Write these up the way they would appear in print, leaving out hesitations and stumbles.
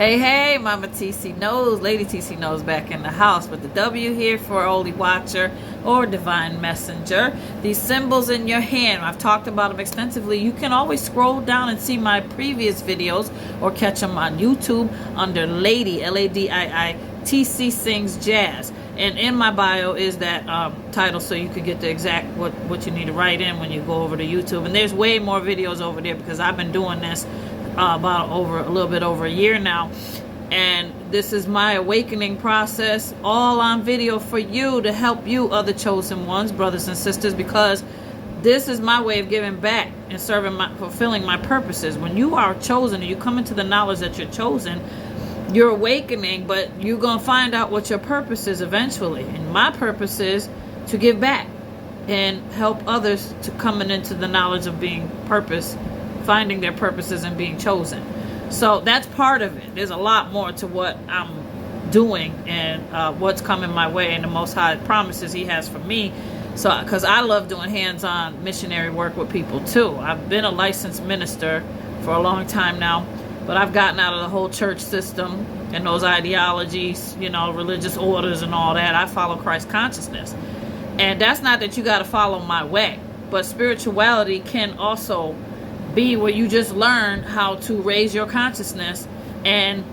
Hey, Mama TC knows, Lady TC knows back in the house with the W here for Holy Watcher or Divine Messenger. These symbols in your hand, I've talked about them extensively. You can always scroll down and see my previous videos or catch them on YouTube under Lady, L-A-D-I-I, TC Sings Jazz. And in my bio is that title, so you could get the exact what you need to write in when you go over to YouTube. And there's way more videos over there because I've been doing this about a little bit over a year now, and this is my awakening process, all on video for you, to help you other chosen ones, brothers and sisters, because this is my way of giving back and fulfilling my purposes. When you are chosen and you come into the knowledge that you're chosen, you're awakening, but you're gonna find out what your purpose is eventually. And my purpose is to give back and help others to coming into the knowledge of being finding their purposes and being chosen. So that's part of it. There's a lot more to what I'm doing and what's coming my way, and the Most High promises He has for me. So, because I love doing hands-on missionary work with people too. I've been a licensed minister for a long time now, but I've gotten out of the whole church system and those ideologies, religious orders and all that. I follow Christ consciousness. And that's not that you got to follow my way, but spirituality can also be where you just learn how to raise your consciousness and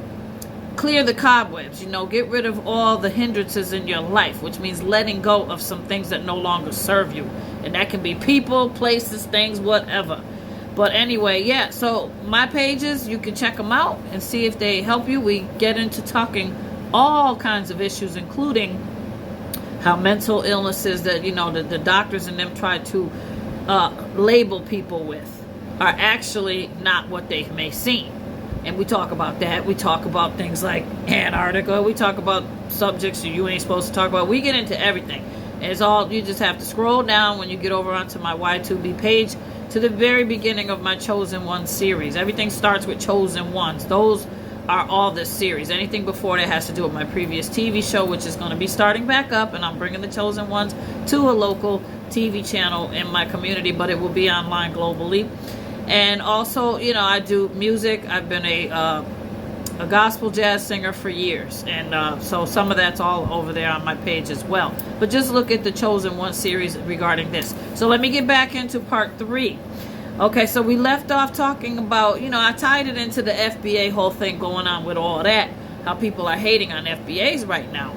clear the cobwebs, get rid of all the hindrances in your life, which means letting go of some things that no longer serve you. And that can be people, places, things, whatever. But anyway, yeah, so my pages, you can check them out and see if they help you. We get into talking all kinds of issues, including how mental illnesses that, the doctors and them try to label people with are actually not what they may seem. And we talk about that. We talk about things like Antarctica. We talk about subjects you ain't supposed to talk about. We get into everything. And it's all, you just have to scroll down when you get over onto my Y2B page to the very beginning of my Chosen One series. Everything starts with Chosen Ones. Those are all this series. Anything before that has to do with my previous TV show, which is going to be starting back up, and I'm bringing the Chosen Ones to a local TV channel in my community, but it will be online globally. And also, I do music. I've been a gospel jazz singer for years. And so some of that's all over there on my page as well. But just look at the Chosen One series regarding this. So let me get back into part 3. Okay, so we left off talking about, I tied it into the FBA whole thing going on with all that. How people are hating on FBAs right now.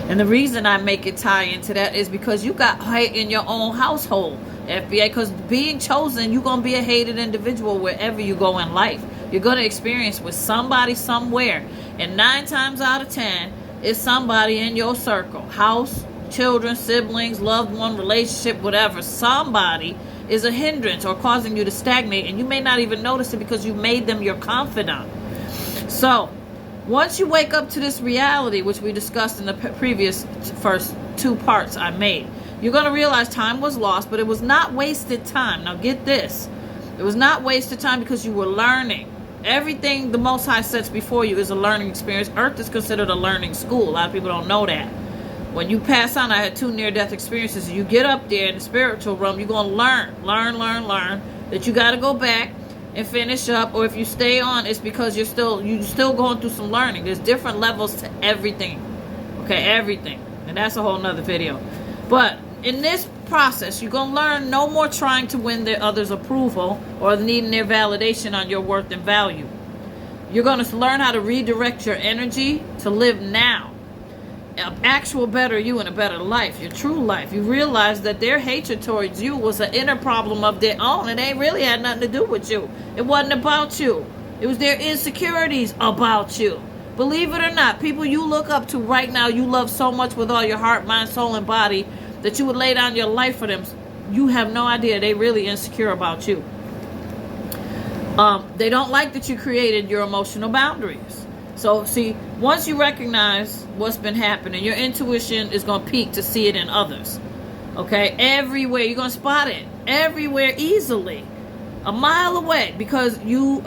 And the reason I make it tie into that is because you got hate in your own household. FBA, because being chosen, you're going to be a hated individual wherever you go in life. You're going to experience with somebody somewhere, and 9 times out of 10 it's somebody in your circle, house, children, siblings, loved one, relationship, whatever. Somebody is a hindrance or causing you to stagnate, and you may not even notice it because you made them your confidant. So once you wake up to this reality, which we discussed in the previous first 2 parts I made, you're going to realize time was lost, but it was not wasted time. Now get this. It was not wasted time because you were learning. Everything the Most High sets before you is a learning experience. Earth is considered a learning school. A lot of people don't know that. When you pass on, I had 2 near-death experiences. You get up there in the spiritual realm, you're going to learn, that you got to go back and finish up. Or if you stay on, it's because you're still going through some learning. There's different levels to everything. Okay, everything. And that's a whole nother video. But in this process, you're going to learn no more trying to win the others' approval or needing their validation on your worth and value. You're going to learn how to redirect your energy to live now. An actual better you and a better life, your true life. You realize that their hatred towards you was an inner problem of their own, and they really had nothing to do with you. It wasn't about you. It was their insecurities about you. Believe it or not, people you look up to right now, you love so much with all your heart, mind, soul, and body, that you would lay down your life for them. You have no idea. They really insecure about you. They don't like that you created your emotional boundaries. So see, once you recognize what's been happening, your intuition is going to peak to see it in others. Okay, everywhere you're going to spot it, everywhere easily, a mile away, because you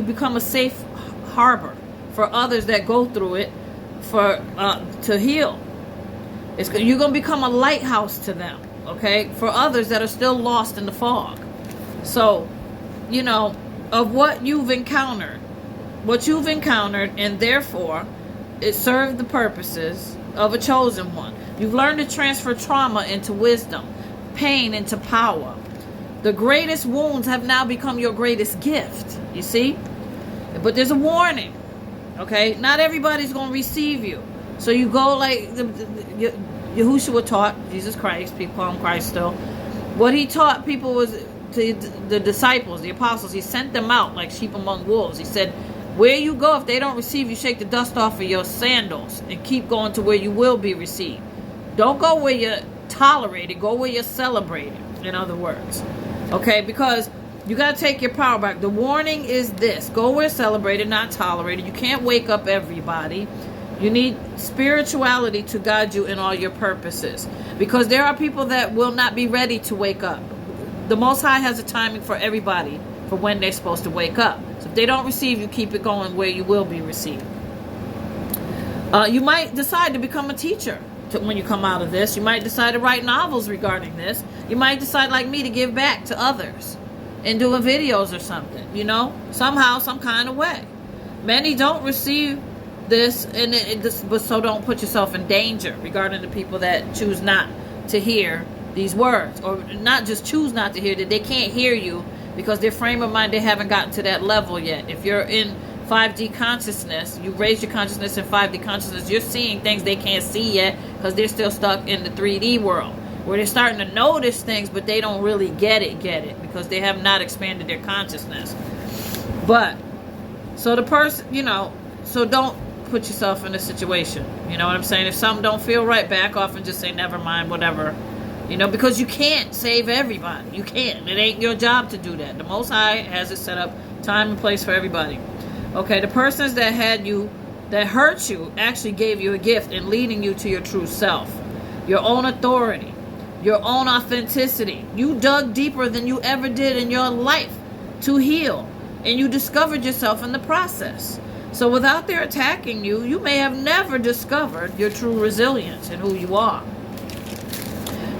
become a safe harbor for others that go through it to heal. You're going to become a lighthouse to them, okay, for others that are still lost in the fog. So, of what you've encountered, what you've encountered, and therefore it served the purposes of a chosen one. You've learned to transfer trauma into wisdom, pain into power. The greatest wounds have now become your greatest gift, you see? But there's a warning, okay? Not everybody's going to receive you. So you go like Yahushua taught, Jesus Christ, people call him Christ still. What he taught people was to the disciples, the apostles. He sent them out like sheep among wolves. He said, where you go, if they don't receive you, shake the dust off of your sandals and keep going to where you will be received. Don't go where you're tolerated. Go where you're celebrated, in other words. Okay, because you got to take your power back. The warning is this. Go where celebrated, not tolerated. You can't wake up everybody. You need spirituality to guide you in all your purposes. Because there are people that will not be ready to wake up. The Most High has a timing for everybody for when they're supposed to wake up. So if they don't receive you, keep it going where you will be received. You might decide to become a teacher when you come out of this. You might decide to write novels regarding this. You might decide, like me, to give back to others and doing videos or something, you know, somehow, some kind of way. Many don't receive this, but so don't put yourself in danger regarding the people that choose not to hear these words, or not just choose not to hear, that they can't hear you because their frame of mind, they haven't gotten to that level yet. If you're in 5D consciousness, you raise your consciousness in 5D consciousness, you're seeing things they can't see yet because they're still stuck in the 3D world, where they're starting to notice things, but they don't really get it because they have not expanded their consciousness. But, so the person, you know, so don't put yourself in a situation, you know what I'm saying? If something don't feel right, back off and just say, never mind, whatever, you know, because you can't save everybody. You can't. It ain't your job to do that. The Most High has it set up, time and place for everybody. Okay, the persons that hurt you actually gave you a gift in leading you to your true self, your own authority, your own authenticity. You dug deeper than you ever did in your life to heal, and you discovered yourself in the process. So without their attacking you, you may have never discovered your true resilience and who you are.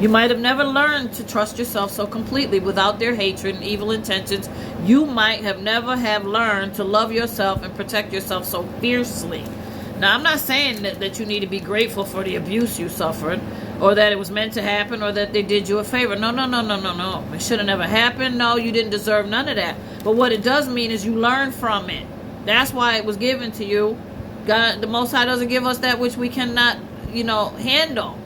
You might have never learned to trust yourself so completely. Without their hatred and evil intentions, you might have never have learned to love yourself and protect yourself so fiercely. Now, I'm not saying that you need to be grateful for the abuse you suffered, or that it was meant to happen, or that they did you a favor. No. It should have never happened. No, you didn't deserve none of that. But what it does mean is you learn from it. That's why it was given to you. God, the Most High doesn't give us that which we cannot, you know, handle.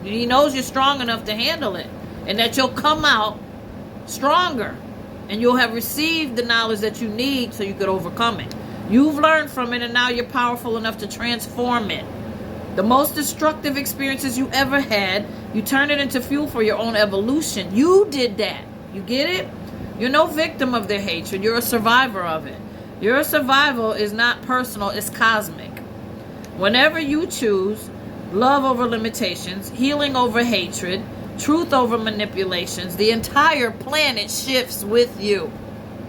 He knows you're strong enough to handle it, and that you'll come out stronger, and you'll have received the knowledge that you need so you could overcome it. You've learned from it, and now you're powerful enough to transform it. The most destructive experiences you ever had, you turn it into fuel for your own evolution. You did that. You get it? You're no victim of their hatred. You're a survivor of it. Your survival is not personal, it's cosmic. Whenever you choose love over limitations, healing over hatred, truth over manipulations, the entire planet shifts with you.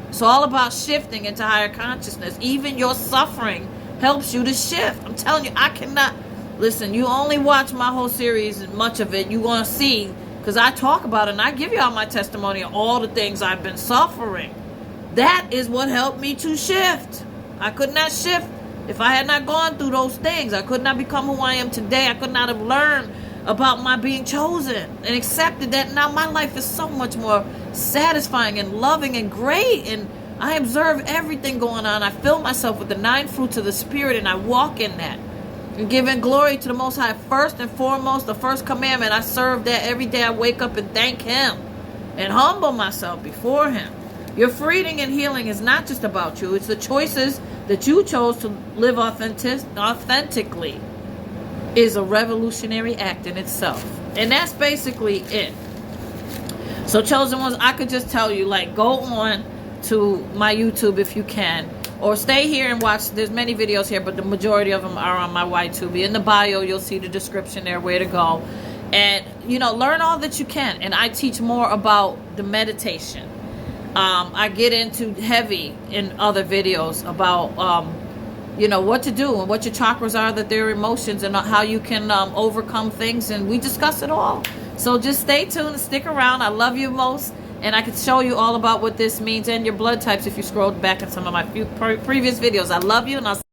It's all about shifting into higher consciousness. Even your suffering helps you to shift. I'm telling you, I cannot... Listen, you only watch my whole series, and much of it you're going to see, because I talk about it and I give you all my testimony of all the things I've been suffering. That is what helped me to shift. I could not shift if I had not gone through those things. I could not become who I am today. I could not have learned about my being chosen and accepted that. Now my life is so much more satisfying and loving and great, and I observe everything going on. I fill myself with the 9 fruits of the Spirit, and I walk in that. And giving glory to the Most High first and foremost, the first commandment. I serve that every day. I wake up and thank Him and humble myself before Him. Your freedom and healing is not just about you. It's the choices that you chose to live authentically is a revolutionary act in itself. And that's basically it. So Chosen Ones, I could just tell you, like, go on to my YouTube if you can, or stay here and watch. There's many videos here, but the majority of them are on my YTube. In the bio, you'll see the description there, where to go. And, you know, learn all that you can. And I teach more about the meditation. I get into heavy in other videos about, you know, what to do and what your chakras are, that they're emotions, and how you can overcome things. And we discuss it all. So just stay tuned and stick around. I love you most. And I could show you all about what this means and your blood types if you scrolled back in some of my previous videos. I love you, and I'll